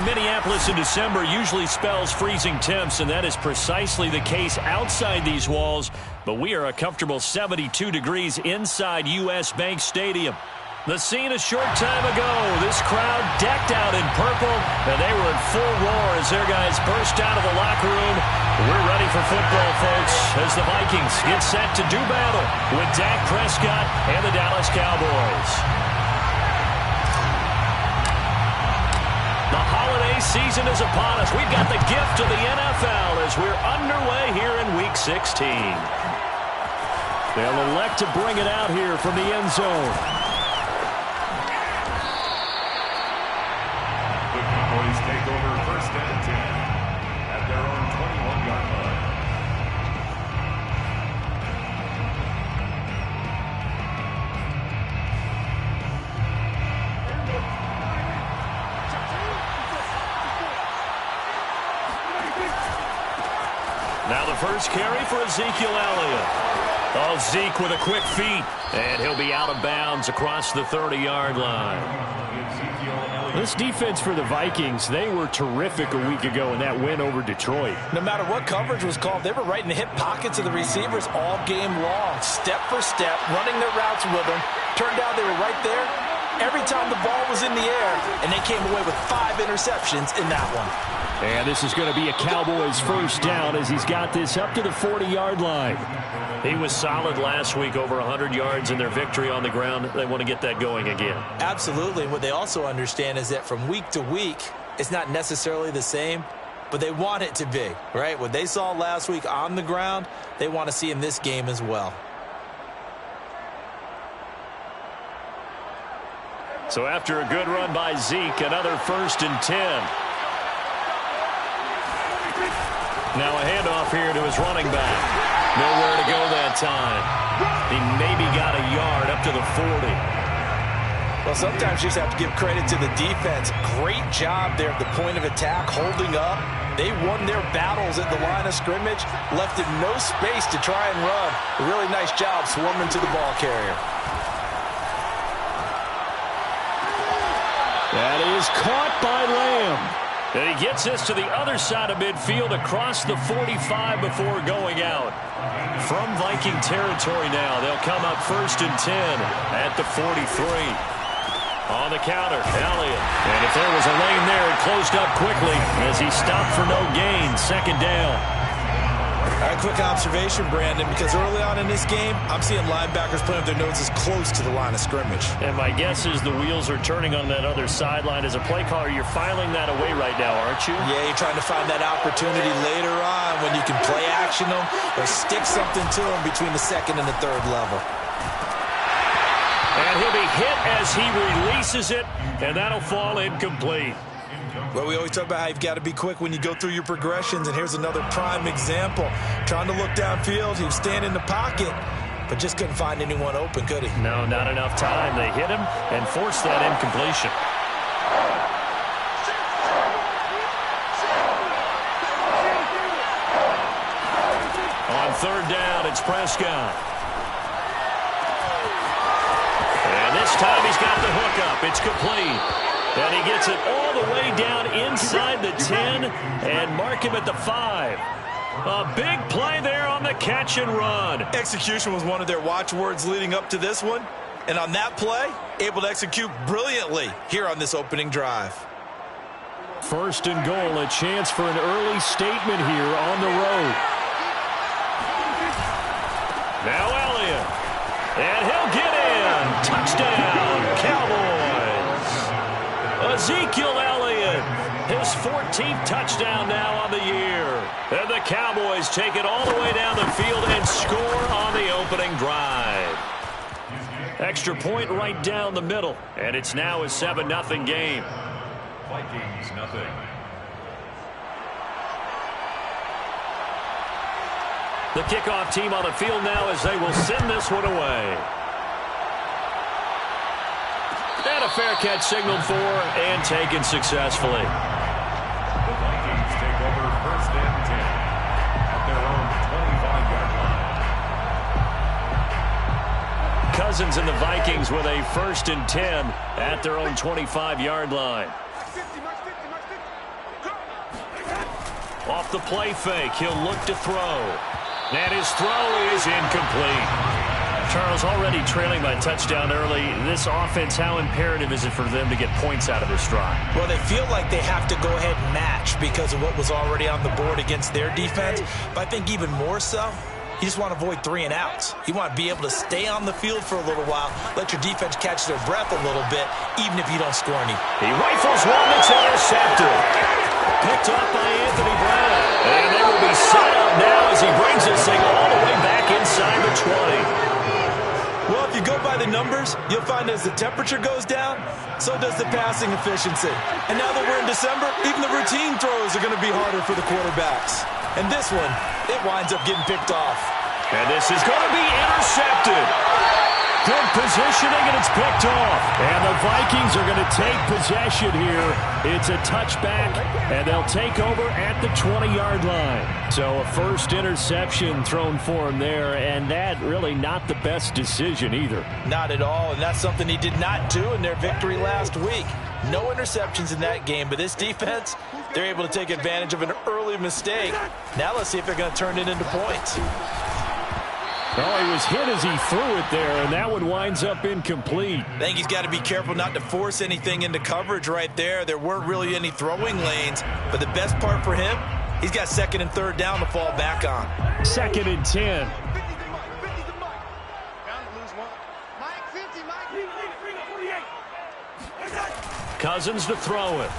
in Minneapolis in December usually spells freezing temps, and that is precisely the case outside these walls. But we are a comfortable 72 degrees inside U.S. Bank Stadium. The scene a short time ago. This crowd decked out in purple, and they were in full roar as their guys burst out of the locker room. We're ready for football, folks, as the Vikings get set to do battle with Dak Prescott and the Dallas Cowboys. The holiday season is upon us. We've got the gift of the NFL as we're underway here in Week 16. They'll elect to bring it out here from the end zone. The Cowboys take over first and 10 at their own 21-yard line. Now the first carry for Ezekiel Elliott. Oh, Zeke with a quick feet. And he'll be out of bounds across the 30-yard line. This defense for the Vikings, they were terrific a week ago in that win over Detroit. No matter what coverage was called, they were right in the hip pockets of the receivers all game long. Step for step, running their routes with them. Turned out they were right there every time the ball was in the air, and they came away with 5 interceptions in that one. And this is going to be a Cowboys first down as he's got this up to the 40-yard line. He was solid last week, over 100 yards in their victory on the ground. They want to get that going again. Absolutely. What they also understand is that from week to week, it's not necessarily the same, but they want it to be, right? What they saw last week on the ground, they want to see in this game as well. So after a good run by Zeke, another first and 10. Now a handoff here to his running back. Nowhere to go that time. He maybe got a yard up to the 40. Well, sometimes you just have to give credit to the defense. Great job there at the point of attack, holding up. They won their battles at the line of scrimmage, left him no space to try and run. A really nice job swarming to the ball carrier. That is caught by Lamb. And he gets this to the other side of midfield across the 45 before going out. From Viking territory now, they'll come up first and 10 at the 43. On the counter, Elliott. And if there was a lane there, it closed up quickly as he stopped for no gain. Second down. All right, quick observation, Brandon, because early on in this game, I'm seeing linebackers putting their noses close to the line of scrimmage. And my guess is the wheels are turning on that other sideline. As a play caller, you're filing that away right now, aren't you? Yeah, you're trying to find that opportunity later on when you can play action them or stick something to them between the second and the third level. And he'll be hit as he releases it, and that'll fall incomplete. Well, we always talk about how you've got to be quick when you go through your progressions, and here's another prime example. Trying to look downfield, he was standing in the pocket, but just couldn't find anyone open, could he? No, not enough time. They hit him and forced that incompletion. On third down, it's Prescott. And this time he's got the hook up. It's complete. And he gets it all the way down inside the 10 and mark him at the 5. A big play there on the catch and run. Execution was one of their watchwords leading up to this one. And on that play, able to execute brilliantly here on this opening drive. First and goal, a chance for an early statement here on the road. Now Elliott. And he'll get in. Touchdown, Cowboys. Ezekiel Elliott, his 14th touchdown now on the year. And the Cowboys take it all the way down the field and score on the opening drive. Extra point right down the middle, and it's now a 7-0 game. Vikings nothing. The kickoff team on the field now as they will send this one away. And a fair catch signaled for and taken successfully. The Vikings take over first and 10 at their own 25-yard line. Cousins and the Vikings with a first and 10 at their own 25-yard line. Off the play fake, he'll look to throw. And his throw is incomplete. Charles, already trailing by touchdown early. This offense, how imperative is it for them to get points out of this drive? Well, they feel like they have to go ahead and match because of what was already on the board against their defense. But I think even more so, you just want to avoid 3 and outs. You want to be able to stay on the field for a little while, let your defense catch their breath a little bit, even if you don't score any. He rifles one that's intercepted. Picked up by Anthony Brown. And they will be set up now as he brings this thing all the way back inside the 20. Well, if you go by the numbers, you'll find as the temperature goes down, so does the passing efficiency. And now that we're in December, even the routine throws are going to be harder for the quarterbacks. And this one, it winds up getting picked off. And this is going to be intercepted. Good positioning, and it's picked off. And the Vikings are going to take possession here. It's a touchback, and they'll take over at the 20-yard line. So a first interception thrown for him there, and that really not the best decision either. Not at all, and that's something he did not do in their victory last week. No interceptions in that game, but this defense, they're able to take advantage of an early mistake. Now let's see if they're going to turn it into points. Oh, he was hit as he threw it there, and that one winds up incomplete. I think he's got to be careful not to force anything into coverage right there. There weren't really any throwing lanes, but the best part for him, he's got 2nd and 3rd down to fall back on. 2nd and 10. Cousins to throw it.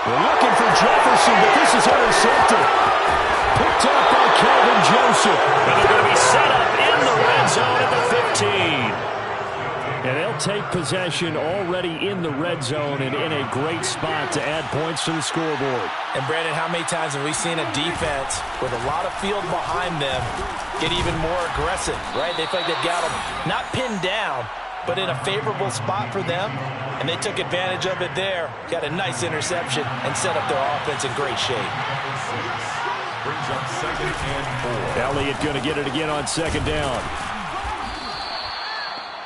We're looking for Jefferson, but this is intercepted. Picked up by Calvin Joseph. And they're going to be set up in the red zone at the 15. And they'll take possession already in the red zone and in a great spot to add points to the scoreboard. And, Brandon, how many times have we seen a defense with a lot of field behind them get even more aggressive, right? They feel like they've got them not pinned down, but in a favorable spot for them, and they took advantage of it there. Got a nice interception and set up their offense in great shape. Brings up 2nd and 4. Elliott going to get it again on 2nd down.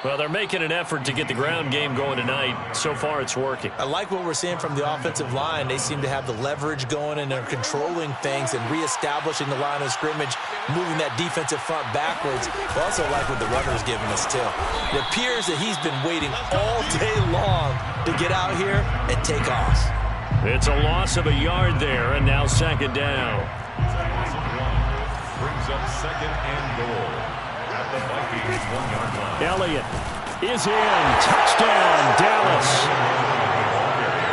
Well, they're making an effort to get the ground game going tonight. So far, it's working. I like what we're seeing from the offensive line. They seem to have the leverage going, and they're controlling things and reestablishing the line of scrimmage, moving that defensive front backwards. I also like what the runner's giving us, too. It appears that he's been waiting all day long to get out here and take off. It's a loss of a yard there, and now 2nd down. Brings up 2nd and goal at the Vikings 1-yard line. Elliott is in. Touchdown, Dallas.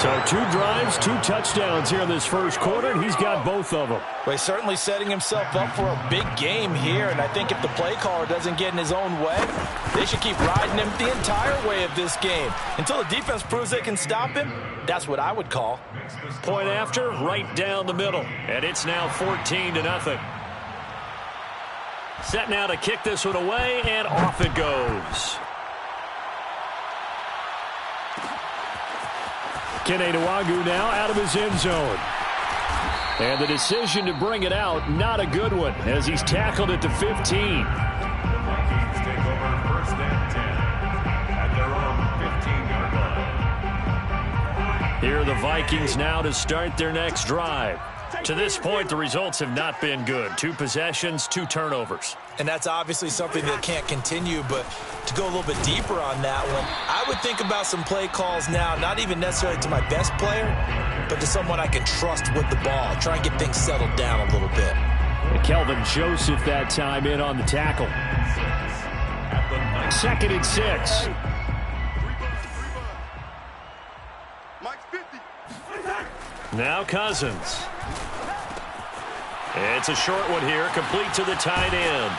So 2 drives, 2 touchdowns here in this first quarter, and he's got both of them. Well, he's certainly setting himself up for a big game here, and I think if the play caller doesn't get in his own way, they should keep riding him the entire way of this game. Until the defense proves they can stop him, that's what I would call. Point after, right down the middle, and it's now 14-0. Set now to kick this one away, and off it goes. Kene Nwangwu now out of his end zone. And the decision to bring it out, not a good one, as he's tackled at the 15. Vikings take over 1st and 10 at their own 15-yard line. Here are the Vikings now to start their next drive. To this point, the results have not been good. 2 possessions, 2 turnovers. And that's obviously something that can't continue, but to go a little bit deeper on that one, I would think about some play calls now, not even necessarily to my best player, but to someone I can trust with the ball. Try and get things settled down a little bit. And Calvin Joseph that time in on the tackle. 2nd and 6. Now Cousins. It's a short one here, complete to the tight end.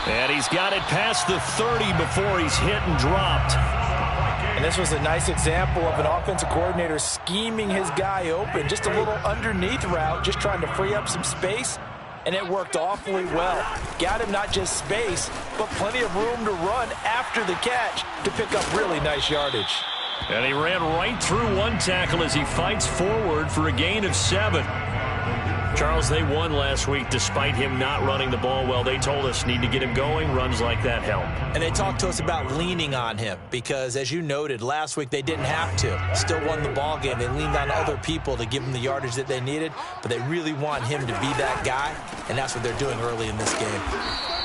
And he's got it past the 30 before he's hit and dropped. And this was a nice example of an offensive coordinator scheming his guy open. Just a little underneath route, just trying to free up some space. And it worked awfully well. Got him not just space, but plenty of room to run after the catch to pick up really nice yardage. And he ran right through one tackle as he fights forward for a gain of 7. Charles, they won last week despite him not running the ball well. They told us need to get him going. Runs like that help. And they talked to us about leaning on him because, as you noted, last week they didn't have to. Still won the ball game. They leaned on other people to give them the yardage that they needed, but they really want him to be that guy, and that's what they're doing early in this game.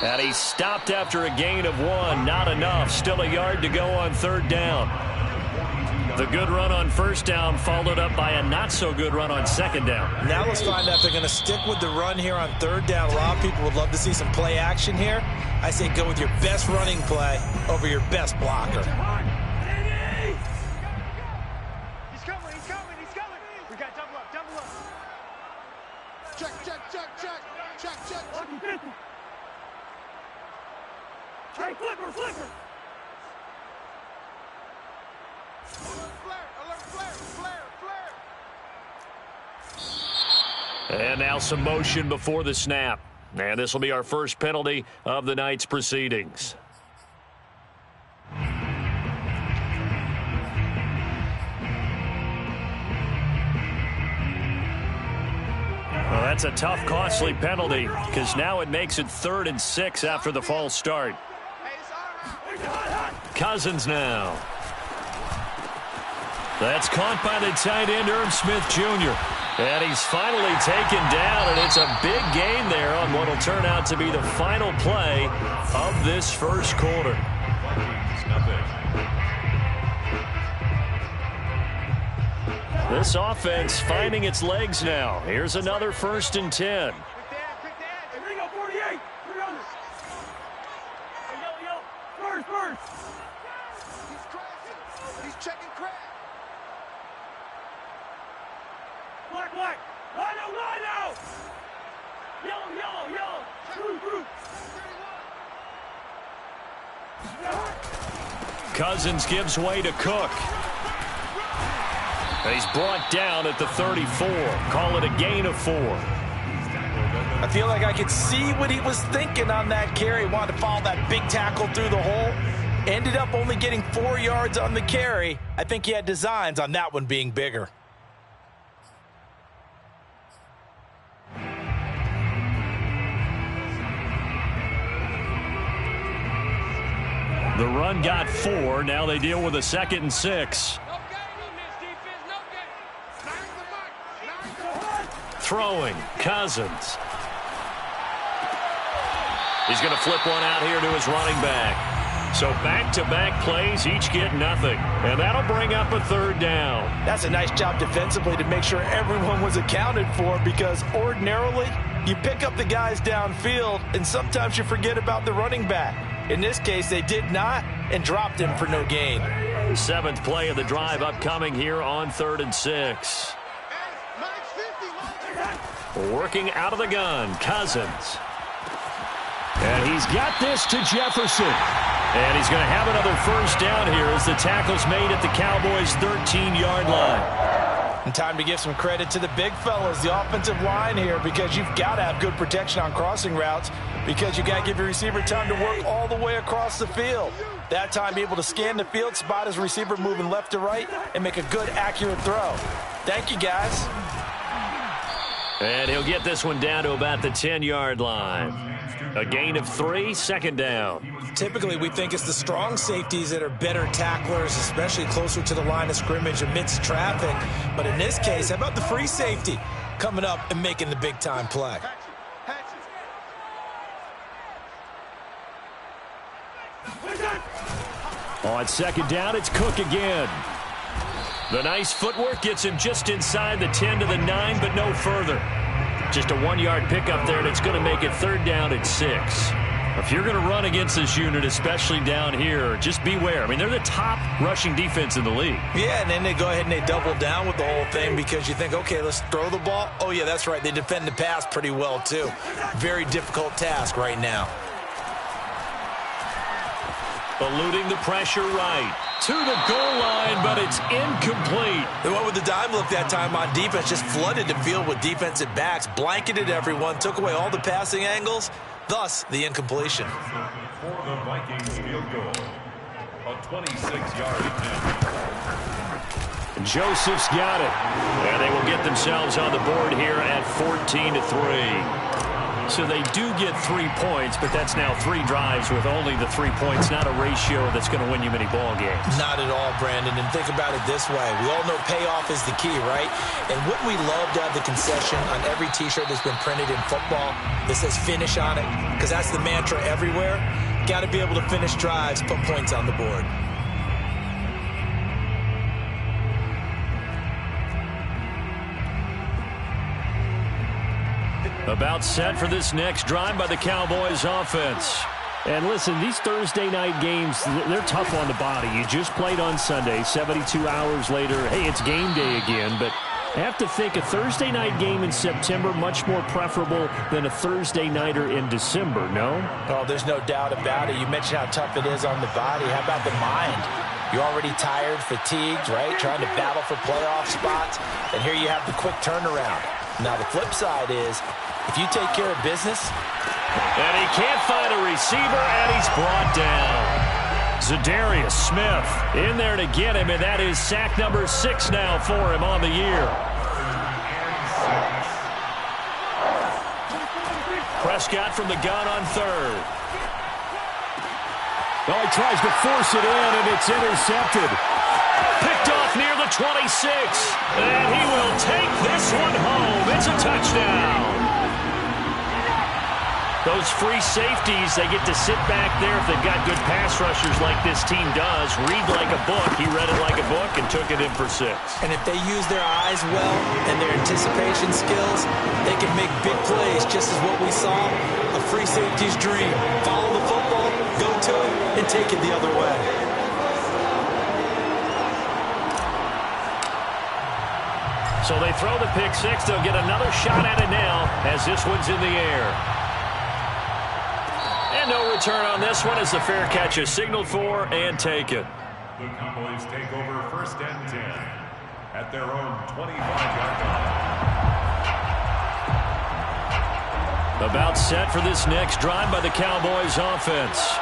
And he stopped after a gain of 1. Not enough. Still a yard to go on 3rd down. The good run on 1st down followed up by a not-so-good run on 2nd down. Now let's find out if they're going to stick with the run here on 3rd down. A lot of people would love to see some play action here. I say go with your best running play over your best blocker. He's coming, he's coming, he's coming. We got double up, double up. Check, check, check, check. Check, check, check. Hey, flipper, flipper. Alert, flare, flare, flare. And now some motion before the snap. And this will be our first penalty of the night's proceedings. Well, that's a tough, costly penalty because now it makes it 3rd and 6 after the false start. Cousins now. That's caught by the tight end, Irv Smith Jr. And he's finally taken down, and it's a big gain there on what will turn out to be the final play of this first quarter. This offense finding its legs now. Here's another 1st and 10. He's checking crack. Black, black. Line out. Yellow, yellow, yellow. Through. Cousins gives way to Cook. He's brought down at the 34. Call it a gain of 4. I feel like I could see what he was thinking on that carry. Wanted to follow that big tackle through the hole. Ended up only getting 4 yards on the carry. I think he had designs on that one being bigger. The run got 4. Now they deal with a 2nd and 6. Throwing, Cousins. He's going to flip one out here to his running back. So back-to-back plays, each get nothing. And that'll bring up a 3rd down. That's a nice job defensively to make sure everyone was accounted for, because ordinarily you pick up the guys downfield and sometimes you forget about the running back. In this case, they did not and dropped him for no gain. 7th play of the drive upcoming here on 3rd and 6. Working out of the gun, Cousins. And he's got this to Jefferson. And he's going to have another 1st down here as the tackle's made at the Cowboys' 13-yard line. And time to give some credit to the big fellas, the offensive line here, because you've got to have good protection on crossing routes, because you got to give your receiver time to work all the way across the field. That time, be able to scan the field, spot his receiver moving left to right, and make a good, accurate throw. Thank you, guys. And he'll get this one down to about the 10-yard line. A gain of 3, 2nd down. Typically, we think it's the strong safeties that are better tacklers, especially closer to the line of scrimmage amidst traffic. But in this case, how about the free safety coming up and making the big-time play? On 2nd down, it's Cook again. The nice footwork gets him just inside the 10 to the 9, but no further. Just a 1-yard pickup there, and it's going to make it 3rd down at 6. If you're going to run against this unit, especially down here, just beware. I mean, they're the top rushing defense in the league. Yeah, and then they go ahead and they double down with the whole thing because you think, okay, let's throw the ball. Oh, yeah, that's right. They defend the pass pretty well, too. Very difficult task right now. Eluding the pressure right. To the goal line, but it's incomplete. They went with the dime look that time on defense, just flooded the field with defensive backs, blanketed everyone, took away all the passing angles, thus the incompletion. For the Vikings field goal, a 26-yard attempt. Joseph's got it. And they will get themselves on the board here at 14-3. So they do get 3 points, but that's now 3 drives with only the 3 points, not a ratio that's going to win you many ball games. Not at all, Brandon. And think about it this way. We all know payoff is the key, right? And wouldn't we love to have the concession on every T-shirt that's been printed in football that says finish on it? Because that's the mantra everywhere. Got to be able to finish drives, put points on the board. About set for this next drive by the Cowboys offense. And listen, these Thursday night games, they're tough on the body. You just played on Sunday, 72 hours later. Hey, it's game day again, but I have to think a Thursday night game in September much more preferable than a Thursday nighter in December, no? Oh, there's no doubt about it. You mentioned how tough it is on the body. How about the mind? You're already tired, fatigued, right? Trying to battle for playoff spots. And here you have the quick turnaround. Now, the flip side is, if you take care of business. And he can't find a receiver, and he's brought down. Zadarius Smith in there to get him, and that is sack number 6 now for him on the year. Prescott from the gun on 3rd. Oh, he tries to force it in, and it's intercepted. Picked off near the 26, and he will take this one home. It's a touchdown. Those free safeties, they get to sit back there if they've got good pass rushers like this team does. Read like a book. He read it like a book and took it in for 6. And if they use their eyes well and their anticipation skills, they can make big plays, just as what we saw. A free safety's dream. Follow the football, go to it, and take it the other way. So they throw the pick 6. They'll get another shot at it now as this one's in the air. And no return on this one as the fair catch is signaled for and taken. The Cowboys take over 1st and 10 at their own 25-yard line. About set for this next drive by the Cowboys offense.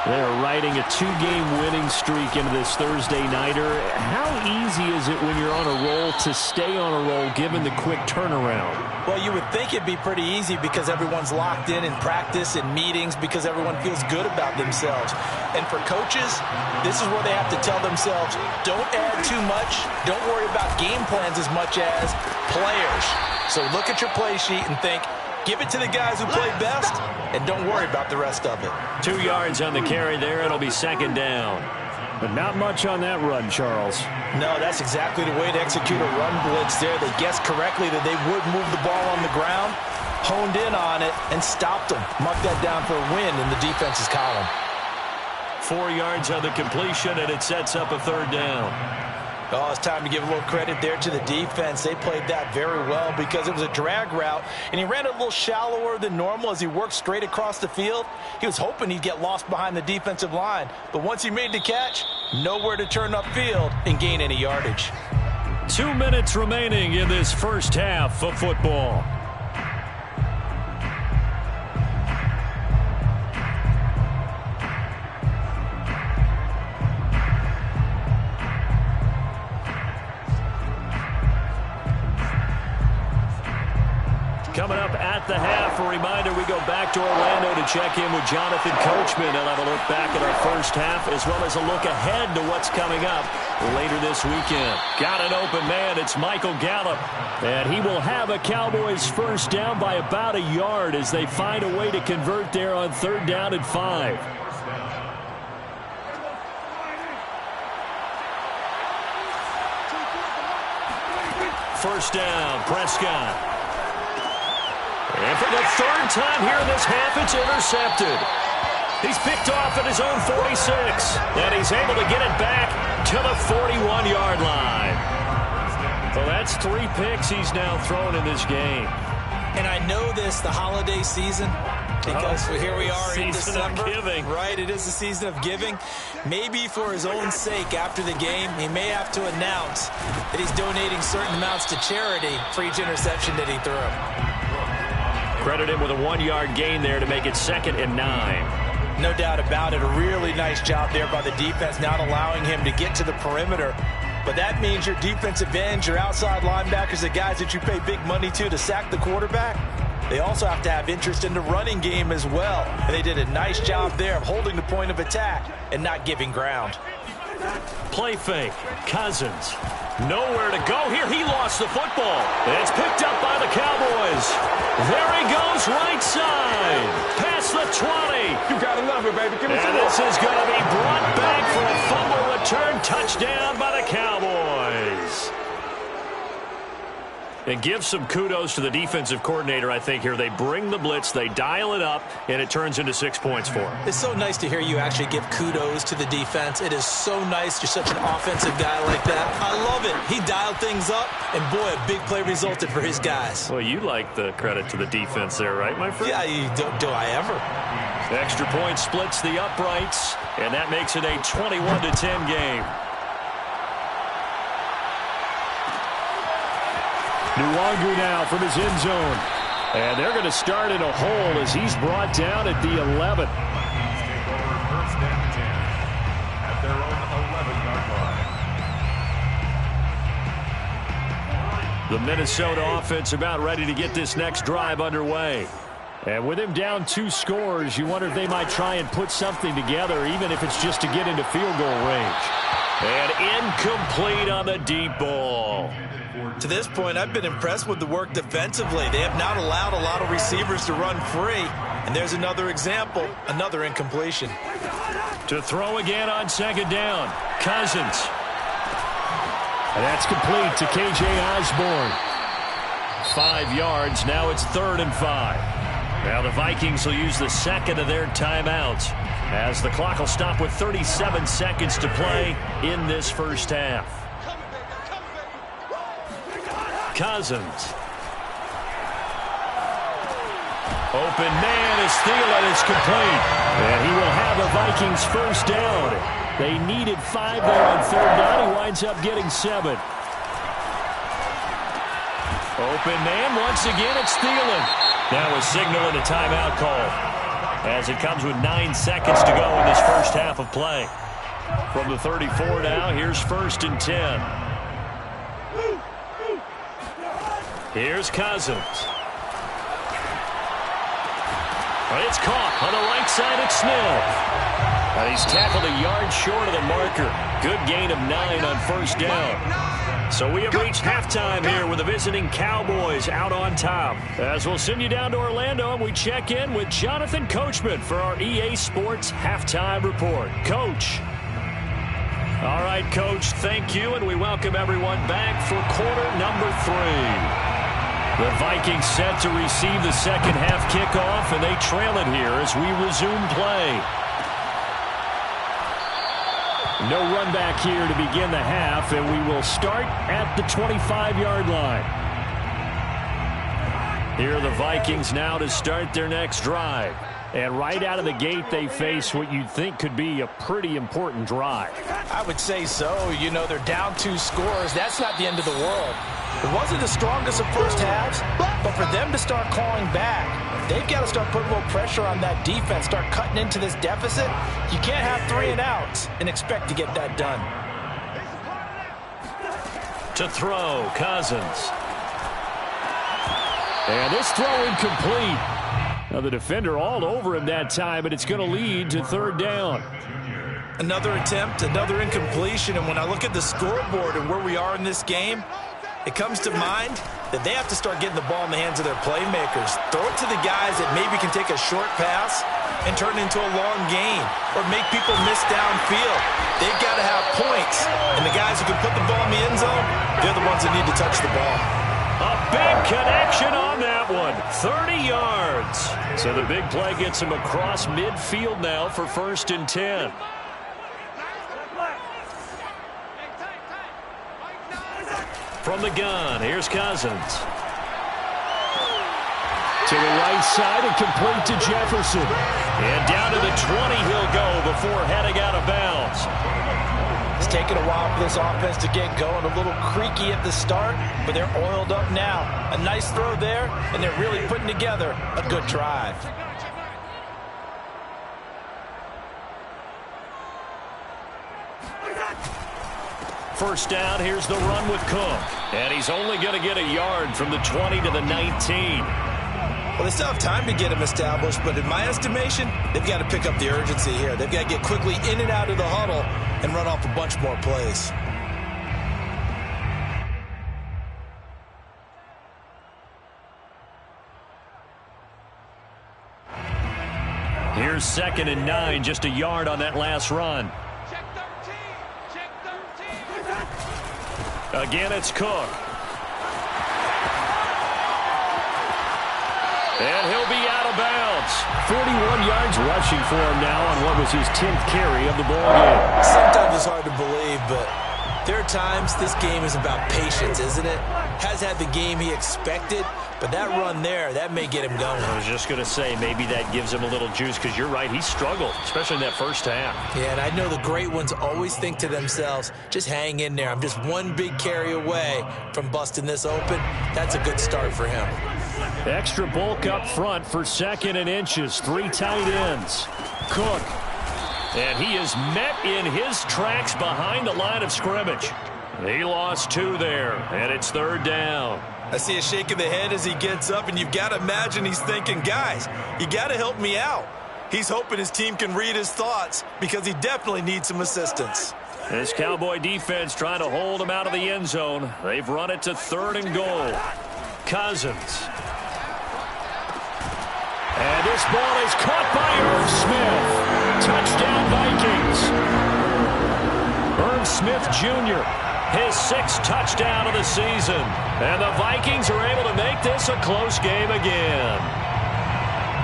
They're riding a 2-game winning streak into this Thursday nighter. How easy is it when you're on a roll to stay on a roll given the quick turnaround? Well, you would think it'd be pretty easy because everyone's locked in practice and meetings because everyone feels good about themselves. And for coaches, this is where they have to tell themselves, don't add too much. Don't worry about game plans as much as players. So look at your play sheet and think, give it to the guys who play best, and don't worry about the rest of it. 2 yards on the carry there. It'll be 2nd down. But not much on that run, Charles. No, that's exactly the way to execute a run blitz there. They guessed correctly that they would move the ball on the ground, honed in on it, and stopped them. Marked that down for a win in the defense's column. 4 yards on the completion, and it sets up a 3rd down. Oh, it's time to give a little credit there to the defense. They played that very well because it was a drag route, and he ran it a little shallower than normal as he worked straight across the field. He was hoping he'd get lost behind the defensive line, but once he made the catch, nowhere to turn upfield and gain any yardage. 2 minutes remaining in this first half of football. Coming up at the half, a reminder, we go back to Orlando to check in with Jonathan Coachman and have a look back at our first half as well as a look ahead to what's coming up later this weekend. Got an open man. It's Michael Gallup. And he will have a Cowboys first down by about a yard as they find a way to convert there on 3rd down and 5. First down, Prescott. And for the 3rd time here in this half, it's intercepted. He's picked off at his own 46. And he's able to get it back to the 41-yard line. So that's 3 picks he's now thrown in this game. And I know this, the holiday season, because here we are in December. Giving. Right, it is the season of giving. Maybe for his own sake after the game, he may have to announce that he's donating certain amounts to charity for each interception that he threw. Credit him with a 1-yard gain there to make it 2nd and 9. No doubt about it. A really nice job there by the defense, not allowing him to get to the perimeter. but that means your defensive ends, your outside linebackers, the guys that you pay big money to sack the quarterback, they also have to have interest in the running game as well. And they did a nice job there of holding the point of attack and not giving ground. Play fake. Cousins. Nowhere to go here. He lost the football. It's picked up by the Cowboys. There he goes, right side. Past the 20. You gotta love it, baby. Give me some And this is going to be brought back for a fumble return touchdown by the Cowboys. And give some kudos to the defensive coordinator, I think, here. They bring the blitz, they dial it up, and it turns into 6 points for them. It's so nice to hear you actually give kudos to the defense. It is so nice. You're such an offensive guy like that. I love it. He dialed things up, and boy, a big play resulted for his guys. Well, you like the credit to the defense there, right, my friend? Yeah, do I ever? Extra point splits the uprights, and that makes it a 21-10 game. Nwangu now from his end zone. And they're going to start in a hole as he's brought down at the 11. Take over first and 10 at their own 11-yard line. The Minnesota offense about ready to get this next drive underway. And with him down 2 scores, you wonder if they might try and put something together, even if it's just to get into field goal range. And incomplete on the deep ball. To this point, I've been impressed with the work defensively. They have not allowed a lot of receivers to run free. And there's another example, another incompletion. To throw again on second down. Cousins. And that's complete to K.J. Osborne. 5 yards. Now it's 3rd and 5. Now the Vikings will use the second of their timeouts as the clock will stop with 37 seconds to play in this first half. Cousins. Open man is Thielen. It's complete. And he will have the Vikings first down. They needed 5 there on 3rd down. He winds up getting 7. Open man once again. It's Thielen. Now a signal and a timeout call as it comes with 9 seconds to go in this first half of play. From the 34 now, here's 1st and 10. Here's Cousins. But it's caught on the right side at Smith. And he's tackled a yard short of the marker. Good gain of 9 on 1st down. So we have reached halftime here with the visiting Cowboys out on top. As we'll send you down to Orlando, and we check in with Jonathan Coachman for our EA Sports Halftime Report. Coach. All right, Coach, thank you, and we welcome everyone back for quarter number 3. The Vikings set to receive the second half kickoff, and they trail it here as we resume play. No run back here to begin the half, and we will start at the 25-yard line. Here are the Vikings now to start their next drive. And right out of the gate, they face what you'd think could be a pretty important drive. I would say so. You know, they're down 2 scores. That's not the end of the world. It wasn't the strongest of first halves, but for them to start clawing back, they've got to start putting a little pressure on that defense, start cutting into this deficit. You can't have 3 and outs and expect to get that done. To throw, Cousins. And this throw incomplete. Now the defender all over him that time, but it's going to lead to 3rd down. Another attempt, another incompletion, and when I look at the scoreboard and where we are in this game, it comes to mind that they have to start getting the ball in the hands of their playmakers. Throw it to the guys that maybe can take a short pass and turn it into a long gain or make people miss downfield. They've got to have points, and the guys who can put the ball in the end zone, they're the ones that need to touch the ball. A big connection on that one. 30 yards. So the big play gets him across midfield now for 1st and 10. From the gun, here's Cousins. To the right side and complete to Jefferson. And down to the 20 he'll go before heading out of bounds. It's taken a while for this offense to get going. A little creaky at the start, but they're oiled up now. A nice throw there, and they're really putting together a good drive. first down. Here's the run with Cook. And he's only going to get a yard from the 20 to the 19. Well, they still have time to get him established, but in my estimation, they've got to pick up the urgency here. They've got to get quickly in and out of the huddle and run off a bunch more plays. Here's 2nd and 9, just a yard on that last run. Check 13. Check 13. Again, it's Cook. And he'll be out of bounds. 41 yards rushing for him now on what was his 10th carry of the ball game. Sometimes it's hard to believe, but there are times this game is about patience, isn't it? Has had the game he expected, but that run there, that may get him going. I was just going to say, maybe that gives him a little juice, because you're right, he struggled, especially in that first half. Yeah, and I know the great ones always think to themselves, just hang in there. I'm just one big carry away from busting this open. That's a good start for him. Extra bulk up front for 2nd and inches. 3 tight ends. Cook. And he is met in his tracks behind the line of scrimmage. He lost 2 there, and it's 3rd down. I see a shake of the head as he gets up, and you've got to imagine he's thinking, guys, you got to help me out. He's hoping his team can read his thoughts because he definitely needs some assistance. This Cowboy defense trying to hold him out of the end zone. They've run it to 3rd and goal. Cousins. And this ball is caught by Irv Smith. Touchdown, Vikings. Irv Smith Jr., his 6th touchdown of the season. And the Vikings are able to make this a close game again.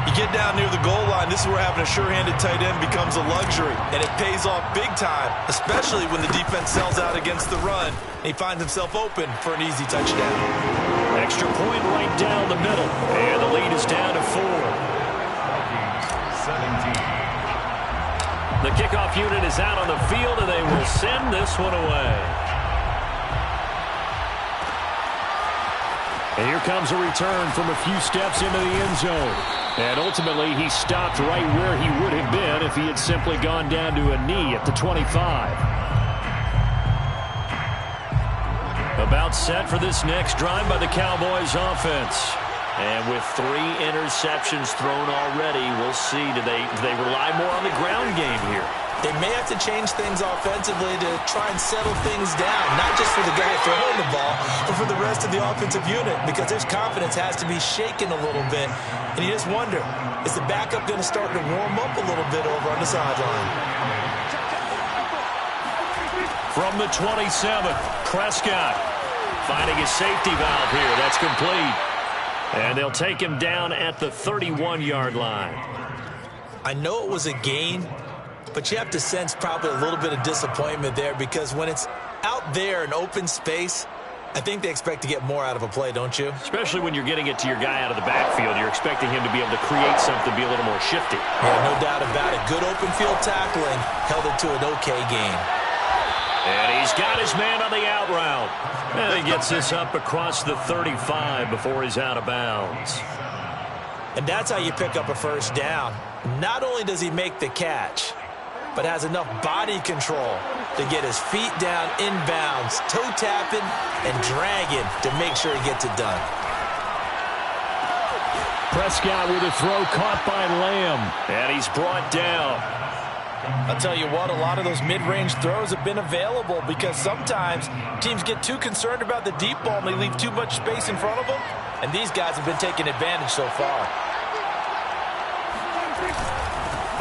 You get down near the goal line, this is where having a sure-handed tight end becomes a luxury. And it pays off big time, especially when the defense sells out against the run. And he finds himself open for an easy touchdown. Extra point right down the middle. And the lead is down to 4. Vikings 17. The kickoff unit is out on the field, and they will send this one away. And here comes a return from a few steps into the end zone. And ultimately, he stopped right where he would have been if he had simply gone down to a knee at the 25. About set for this next drive by the Cowboys offense. And with 3 interceptions thrown already, we'll see. Do they rely more on the ground game here? They may have to change things offensively to try and settle things down, not just for the guy throwing the ball, but for the rest of the offensive unit, because their confidence has to be shaken a little bit. And you just wonder, is the backup going to start to warm up a little bit over on the sideline? From the 27, Prescott finding a safety valve here. That's complete. And they'll take him down at the 31-yard line. I know it was a gain, but you have to sense probably a little bit of disappointment there, because when it's out there in open space, I think they expect to get more out of a play, don't you? Especially when you're getting it to your guy out of the backfield. You're expecting him to be able to create something, be a little more shifty. Yeah, no doubt about it. Good open field tackling held it to an okay gain. And he's got his man on the out route. And he gets this up across the 35 before he's out of bounds. And that's how you pick up a first down. Not only does he make the catch, but has enough body control to get his feet down inbounds, toe tapping and dragging to make sure he gets it done. Prescott with a throw caught by Lamb. And he's brought down. I'll tell you what, a lot of those mid-range throws have been available, because sometimes teams get too concerned about the deep ball and they leave too much space in front of them, and these guys have been taking advantage so far.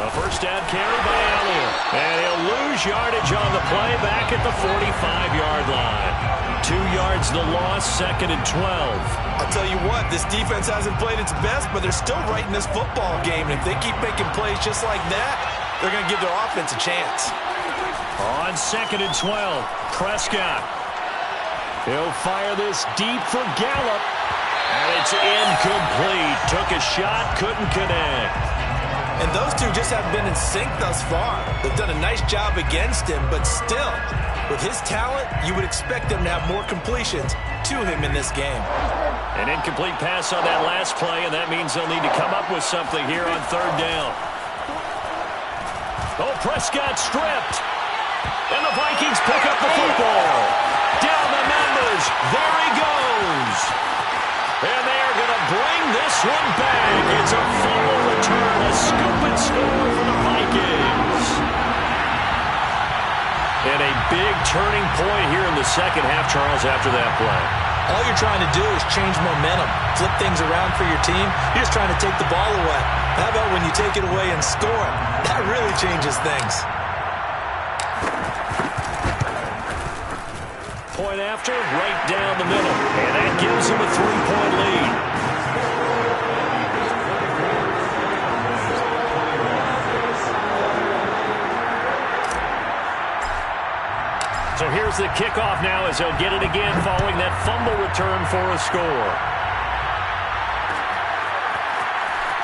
A first down carry by Elliott. And he'll lose yardage on the play back at the 45-yard line. 2 yards the loss, 2nd and 12. I'll tell you what, this defense hasn't played its best, but they're still right in this football game, and if they keep making plays just like that, they're going to give their offense a chance. On 2nd and 12, Prescott. He'll fire this deep for Gallup. And it's incomplete. Took a shot, couldn't connect. And those two just haven't been in sync thus far. They've done a nice job against him, but still, with his talent, you would expect them to have more completions to him in this game. An incomplete pass on that last play, and that means they'll need to come up with something here on 3rd down. Oh, Prescott stripped. And the Vikings pick up the football. Down the numbers. There he goes. And they are going to bring this one back. It's a fumble return, a scoop and score for the Vikings. And a big turning point here in the second half, Charles, after that play. All you're trying to do is change momentum, flip things around for your team. You're just trying to take the ball away. How about when you take it away and score? That really changes things. Point after, right down the middle. And that gives them a 3-point lead. So here's the kickoff now as they'll get it again following that fumble return for a score.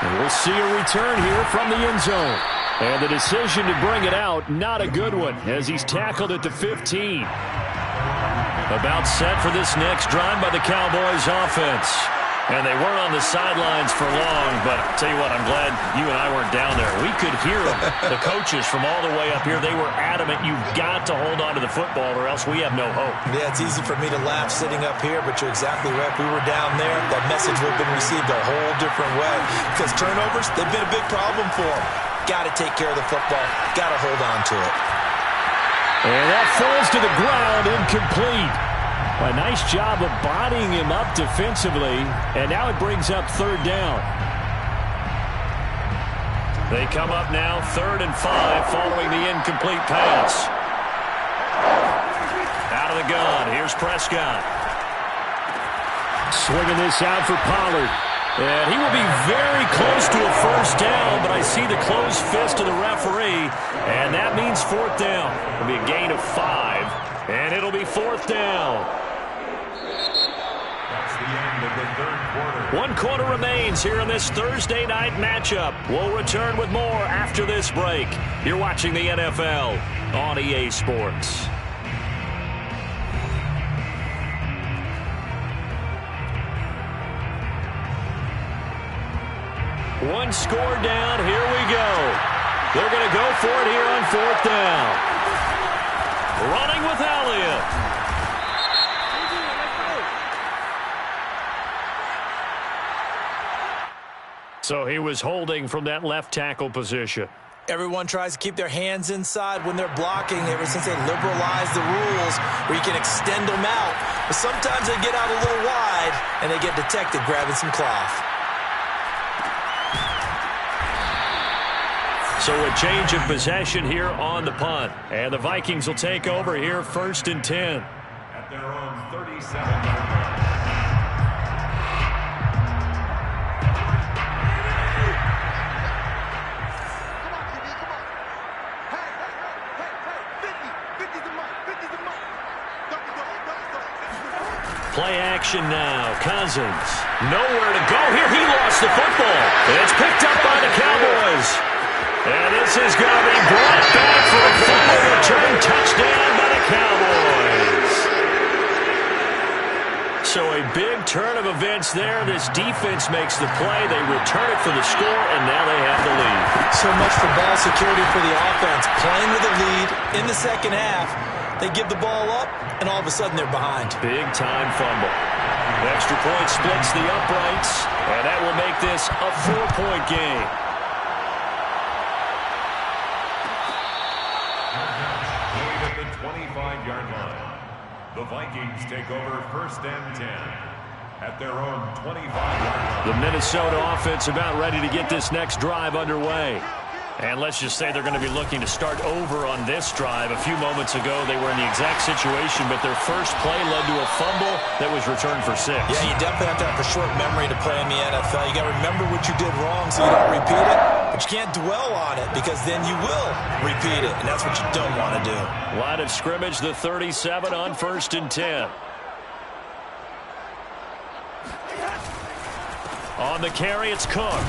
And we'll see a return here from the end zone. And the decision to bring it out, not a good one, as he's tackled at the 15. About set for this next drive by the Cowboys offense. And they weren't on the sidelines for long, but I'll tell you what, I'm glad you and I weren't down there. We could hear them, the coaches from all the way up here. They were adamant, you've got to hold on to the football or else we have no hope. Yeah, it's easy for me to laugh sitting up here, but you're exactly right. If we were down there, that message would have been received a whole different way. Because turnovers, they've been a big problem for them. Got to take care of the football. Got to hold on to it. And that falls to the ground, incomplete. A nice job of bodying him up defensively, and now it brings up third down. They come up now 3rd and 5 following the incomplete pass. Out of the gun, here's Prescott. Swinging this out for Pollard. And he will be very close to a first down, but I see the closed fist of the referee, and that means 4th down. It'll be a gain of 5, and it'll be 4th down. That's the end of the third quarter. 1 quarter remains here in this Thursday night matchup. We'll return with more after this break. You're watching the NFL on EA Sports. One score down. Here we go. They're going to go for it here on 4th down. Running with Elliott. So he was holding from that left tackle position. Everyone tries to keep their hands inside when they're blocking ever since they liberalized the rules where you can extend them out. But sometimes they get out a little wide and they get detected grabbing some cloth. So a change of possession here on the punt. And the Vikings will take over here 1st and 10. At their own 37-yard line. Play action now. Cousins. Nowhere to go here. He lost the football. It's picked up by the Cowboys. And this is going to be brought back for a fumble return touchdown by the Cowboys. So a big turn of events there. This defense makes the play. They return it for the score, and now they have the lead. So much for ball security for the offense. Playing with a lead in the second half. They give the ball up, and all of a sudden they're behind. Big-time fumble. Extra point splits the uprights, and that will make this a 4-point game. At the 25-yard line, the Vikings take over 1st and 10 at their own 25-yard line. The Minnesota offense about ready to get this next drive underway. And let's just say they're going to be looking to start over on this drive. A few moments ago, they were in the exact situation, but their first play led to a fumble that was returned for 6. Yeah, you definitely have to have a short memory to play in the NFL. You got to remember what you did wrong so you don't repeat it, but you can't dwell on it because then you will repeat it, and that's what you don't want to do. Line of scrimmage, the 37 on 1st and 10. On the carry, it's Cook.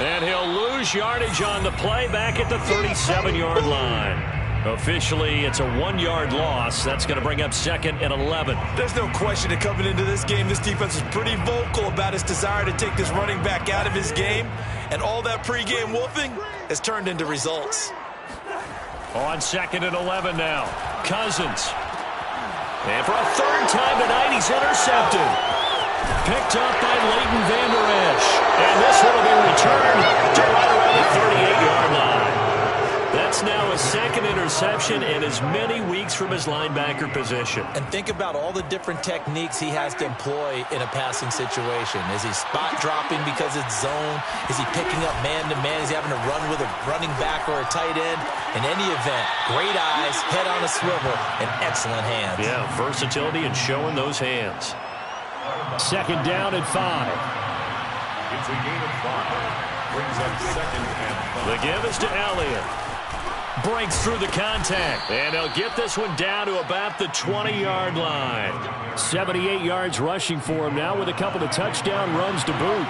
And he'll lose yardage on the play back at the 37-yard line. Officially, it's a 1-yard loss. That's going to bring up 2nd and 11. There's no question that coming into this game, this defense is pretty vocal about its desire to take this running back out of his game. And all that pregame wolfing has turned into results. On 2nd and 11 now. Cousins. And for a third time tonight, he's intercepted. Picked up by Leighton Vander Esch. And this one will be returned to right around the 38-yard line. That's now a second interception in as many weeks from his linebacker position. And think about all the different techniques he has to employ in a passing situation. Is he spot dropping because it's zone? Is he picking up man-to-man? Is he having to run with a running back or a tight end? In any event, great eyes, head on a swivel, and excellent hands. Yeah, versatility and showing those hands. 2nd down and 5. It's a gain of 5. Brings up 2nd and 5. The give is to Elliott. Breaks through the contact. And he'll get this one down to about the 20-yard line. 78 yards rushing for him now with a couple of touchdown runs to boot. 13 yards.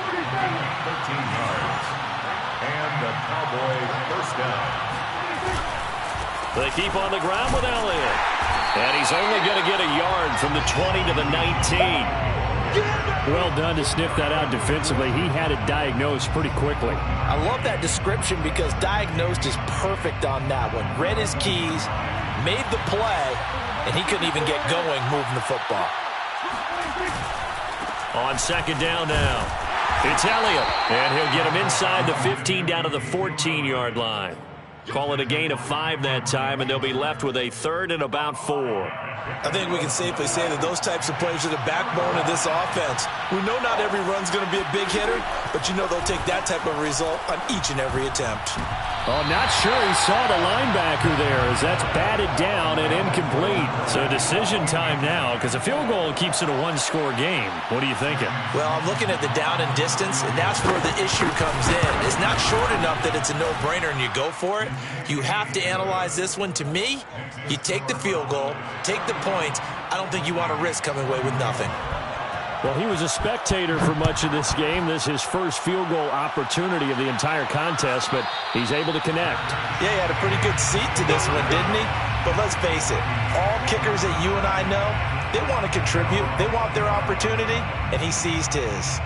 And the Cowboy first down. They keep on the ground with Elliott. And he's only going to get a yard from the 20 to the 19. Well done to sniff that out defensively. He had it diagnosed pretty quickly. I love that description because diagnosed is perfect on that one. Read his keys, made the play, and he couldn't even get going moving the football. On 2nd down now. It's Elliott. And he'll get him inside the 15 down to the 14-yard line. Call it a gain of 5 that time, and they'll be left with a 3rd and about 4. I think we can safely say that those types of plays are the backbone of this offense. We know not every run's going to be a big hitter, but you know they'll take that type of result on each and every attempt. Oh, not sure he saw the linebacker there as that's batted down and incomplete. So decision time now because a field goal keeps it a one-score game. What are you thinking? Well, I'm looking at the down and distance, and that's where the issue comes in. It's not short enough that it's a no-brainer and you go for it. You have to analyze this one. To me, you take the field goal, take the points. I don't think you want to risk coming away with nothing. Well, he was a spectator for much of this game. This is his first field goal opportunity of the entire contest, but he's able to connect. Yeah, he had a pretty good seat to this one, didn't he? But let's face it, all kickers that you and I know, they want to contribute. They want their opportunity, and he seized his.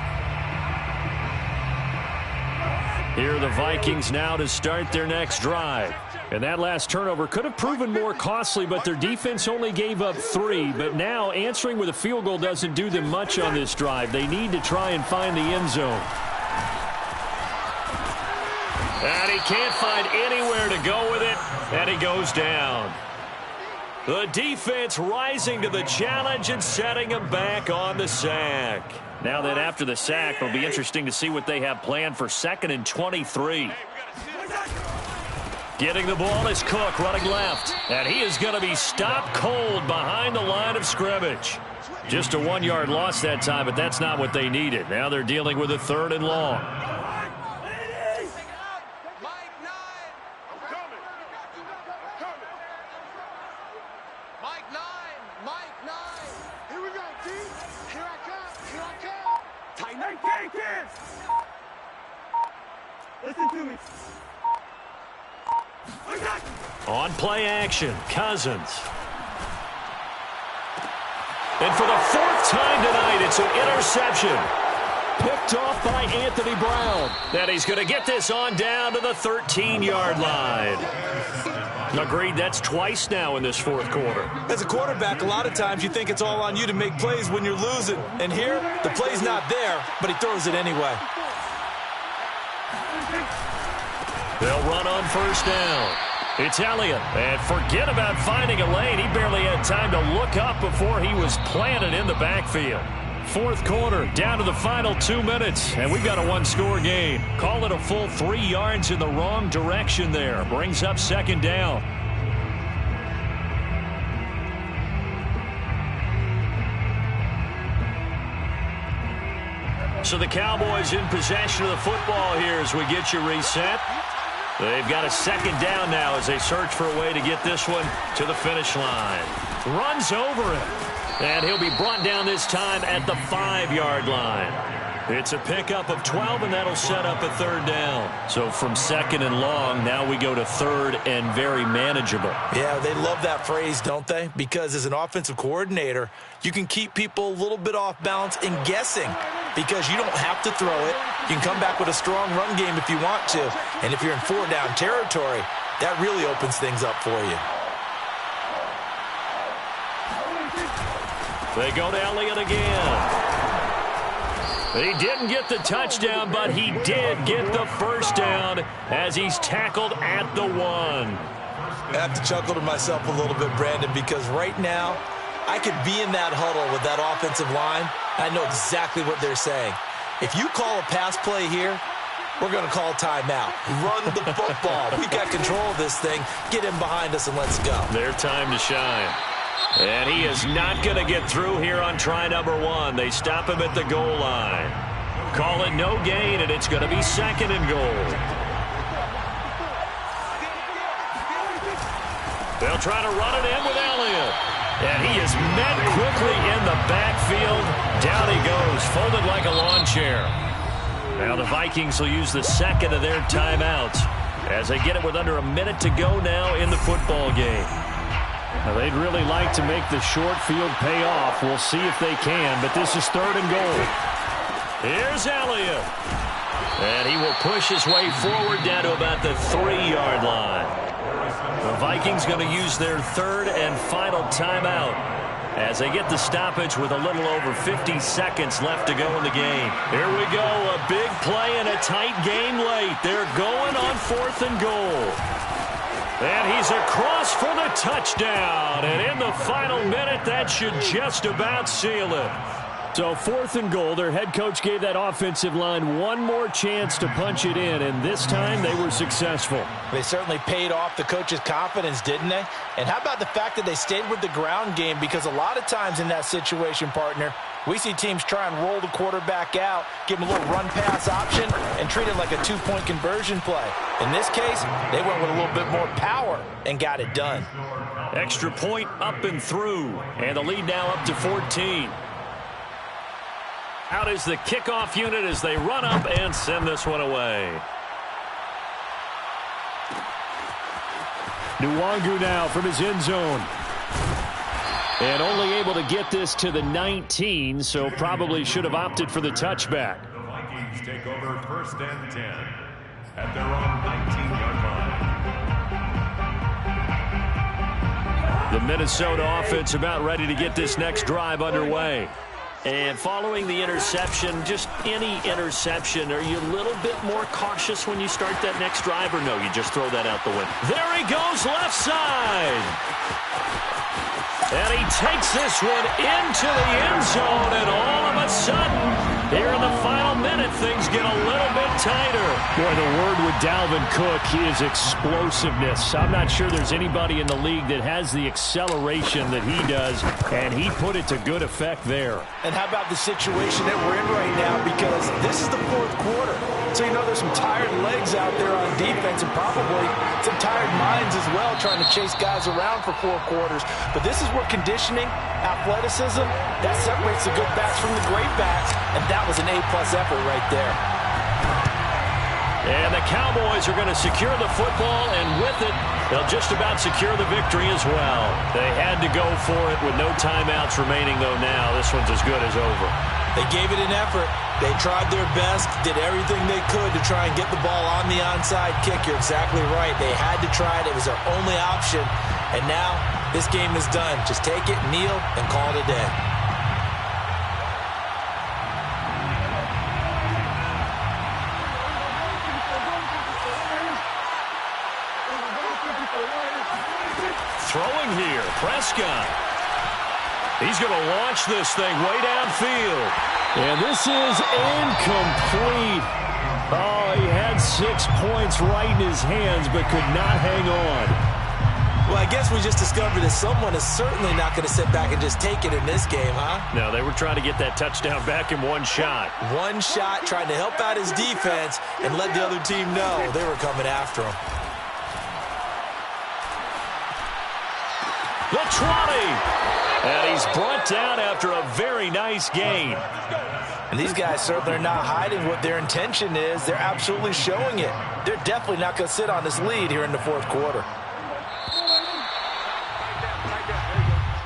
Here are the Vikings now to start their next drive. And that last turnover could have proven more costly, but their defense only gave up 3. But now answering with a field goal doesn't do them much on this drive. They need to try and find the end zone. And he can't find anywhere to go with it, and he goes down. The defense rising to the challenge and setting him back on the sack. Now that after the sack, it'll be interesting to see what they have planned for 2nd and 23. Getting the ball is Cook running left. And he is going to be stopped cold behind the line of scrimmage. Just a 1-yard loss that time, but that's not what they needed. Now they're dealing with a 3rd and long. Listen to me. On play action, Cousins. And for the 4th time tonight, it's an interception. Picked off by Anthony Brown. And he's going to get this on down to the 13-yard line. Agreed, that's twice now in this 4th quarter. As a quarterback, a lot of times you think it's all on you to make plays when you're losing. And here, the play's not there, but he throws it anyway. They'll run on 1st down. It's Elliott. And forget about finding a lane. He barely had time to look up before he was planted in the backfield. 4th quarter, down to the final 2 minutes. And we've got a 1-score game. Call it a full 3 yards in the wrong direction there. Brings up 2nd down. So the Cowboys in possession of the football here as we get you reset. They've got a 2nd down now as they search for a way to get this one to the finish line. Runs over him. And he'll be brought down this time at the 5-yard line. It's a pickup of 12, and that'll set up a 3rd down. So from 2nd and long, now we go to 3rd and very manageable. Yeah, they love that phrase, don't they? Because as an offensive coordinator, you can keep people a little bit off balance and guessing because you don't have to throw it. You can come back with a strong run game if you want to. And if you're in 4-down territory, That really opens things up for you. They go to Elliott again. He didn't get the touchdown, but he did get the first down as he's tackled at the 1. I have to chuckle to myself a little bit, Brandon, because right now I could be in that huddle with that offensive line. I know exactly what they're saying. If you call a pass play here, we're going to call timeout. Run the football. We got control of this thing. Get him behind us and let's go. Their time to shine. And he is not going to get through here on try number 1. They stop him at the goal line. Call it no gain, and it's going to be 2nd and goal. They'll try to run it in with Elliott. And he is met quickly in the backfield. Down he goes, folded like a lawn chair. Now the Vikings will use the 2nd of their timeouts as they get it with under a minute to go now in the football game. Now, they'd really like to make the short field pay off. We'll see if they can, but this is 3rd and goal. Here's Elliott. And he will push his way forward down to about the 3-yard line. The Vikings going to use their 3rd and final timeout as they get the stoppage with a little over 50 seconds left to go in the game. Here we go, a big play and a tight game late. They're going on 4th and goal. And he's across for the touchdown. And in the final minute, that should just about seal it. So 4th and goal, their head coach gave that offensive line one more chance to punch it in, and this time they were successful. They certainly paid off the coach's confidence, didn't they? And how about the fact that they stayed with the ground game? Because a lot of times in that situation, partner, we see teams try and roll the quarterback out, give him a little run-pass option, and treat it like a 2-point conversion play. In this case, they went with a little bit more power and got it done. Extra point up and through, and the lead now up to 14. Out is the kickoff unit as they run up and send this one away. Nwangu now from his end zone. And only able to get this to the 19, so probably should have opted for the touchback. The Vikings take over 1st and 10 at their own 19-yard line. The Minnesota offense about ready to get this next drive underway. And following the interception, just any interception, are you a little bit more cautious when you start that next drive, or no, you just throw that out the window? There he goes, left side. And he takes this one into the end zone, and all of a sudden, here in the final minute, things get a little bit tighter. Boy, the word with Dalvin Cook is explosiveness. I'm not sure there's anybody in the league that has the acceleration that he does, and he put it to good effect there. And how about the situation that we're in right now? Because this is the 4th quarter. So you know there's some tired legs out there on defense and probably some tired minds as well trying to chase guys around for 4 quarters. But this is where conditioning, athleticism, that separates the good backs from the great backs. And that was an A-plus effort right there. And the Cowboys are going to secure the football, and with it, they'll just about secure the victory as well. They had to go for it with no timeouts remaining, though now this one's as good as over. They gave it an effort. They tried their best, did everything they could to try and get the ball on the onside kick. You're exactly right. They had to try it. It was their only option. And now this game is done. Just take it, kneel, and call it a day. Throwing here, Prescott. He's going to launch this thing way downfield. And this is incomplete. Oh, he had 6 points right in his hands, but could not hang on. Well, I guess we just discovered that someone is certainly not going to sit back and just take it in this game, huh? No, they were trying to get that touchdown back in one shot. One shot, trying to help out his defense and let the other team know they were coming after him. The 20. And he's brought down after a very nice gain. And these guys certainly are not hiding what their intention is. They're absolutely showing it. They're definitely not going to sit on this lead here in the 4th quarter.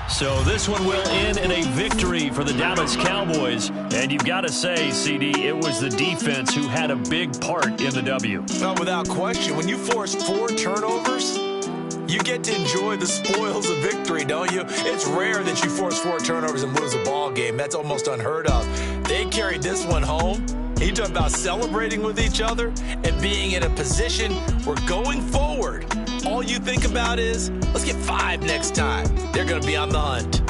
So this one will end in a victory for the Dallas Cowboys. And you've got to say, CD, it was the defense who had a big part in the W. Well, without question, when you force 4 turnovers, you get to enjoy the spoils of victory, don't you? It's rare that you force 4 turnovers and lose a ball game. That's almost unheard of. They carried this one home. You talk about celebrating with each other and being in a position where going forward, all you think about is, let's get 5 next time. They're going to be on the hunt.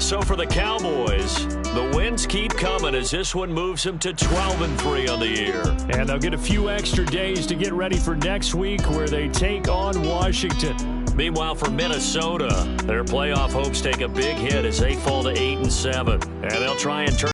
So for the Cowboys, the wins keep coming as this one moves them to 12-3 on the year. And they'll get a few extra days to get ready for next week where they take on Washington. Meanwhile, for Minnesota, their playoff hopes take a big hit as they fall to 8-7. And they'll try and turn